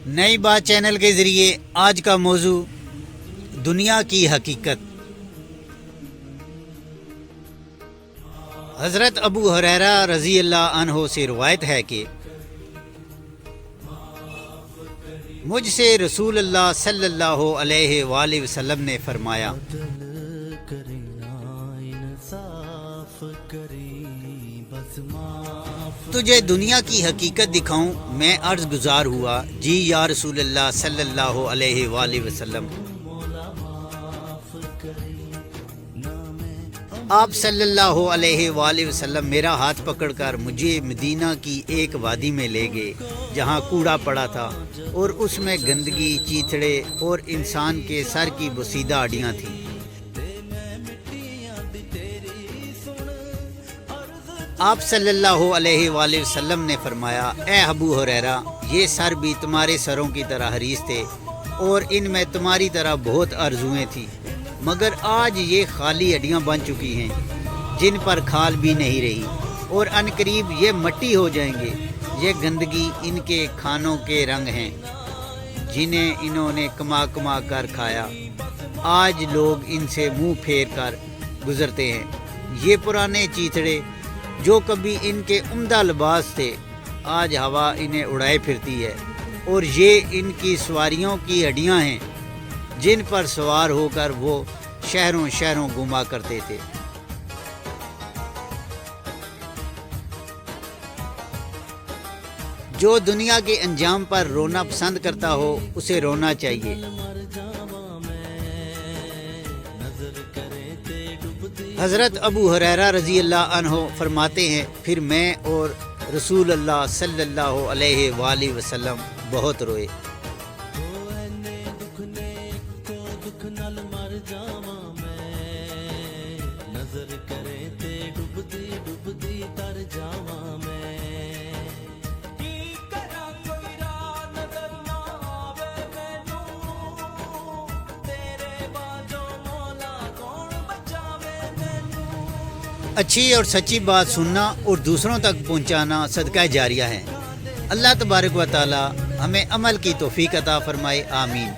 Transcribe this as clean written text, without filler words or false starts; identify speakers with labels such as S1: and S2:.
S1: نئی بات چینل کے ذریعے آج کا موضوع دنیا کی حقیقت۔ حضرت ابو ہریرہ رضی اللہ عنہ سے روایت ہے کہ مجھ سے رسول اللہ صلی اللہ علیہ وآلہ وسلم نے فرمایا، تجھے دنیا کی حقیقت دکھاؤں؟ میں عرض گزار ہوا، جی یا رسول اللہ صلی اللہ علیہ وآلہ وسلم۔ آپ صلی اللہ علیہ وآلہ وسلم میرا ہاتھ پکڑ کر مجھے مدینہ کی ایک وادی میں لے گئے جہاں کوڑا پڑا تھا اور اس میں گندگی، چیتڑے اور انسان کے سر کی بوسیدہ ہڈیاں تھیں۔ آپ صلی اللہ علیہ وآلہ وسلم نے فرمایا، اے ابو ہریرہ، یہ سر بھی تمہارے سروں کی طرح حریص تھے اور ان میں تمہاری طرح بہت آرزوئیں تھیں، مگر آج یہ خالی ہڈیاں بن چکی ہیں جن پر کھال بھی نہیں رہی، اور عنقریب یہ مٹی ہو جائیں گے۔ یہ گندگی ان کے کھانوں کے رنگ ہیں جنہیں انہوں نے کما کما کر کھایا، آج لوگ ان سے منہ پھیر کر گزرتے ہیں۔ یہ پرانے چیتڑے جو کبھی ان کے عمدہ لباس تھے، آج ہوا انہیں اڑائے پھرتی ہے، اور یہ ان کی سواریوں کی ہڈیاں ہیں جن پر سوار ہو کر وہ شہروں شہروں گھوما کرتے تھے۔ جو دنیا کے انجام پر رونا پسند کرتا ہو اسے رونا چاہیے۔ حضرت ابو ہریرہ رضی اللہ عنہ فرماتے ہیں، پھر میں اور رسول اللہ صلی اللہ علیہ وآلہ وسلم بہت روئے۔ اچھی اور سچی بات سننا اور دوسروں تک پہنچانا صدقہ جاریہ ہے۔ اللہ تبارک و تعالی ہمیں عمل کی توفیق عطا فرمائے، آمین۔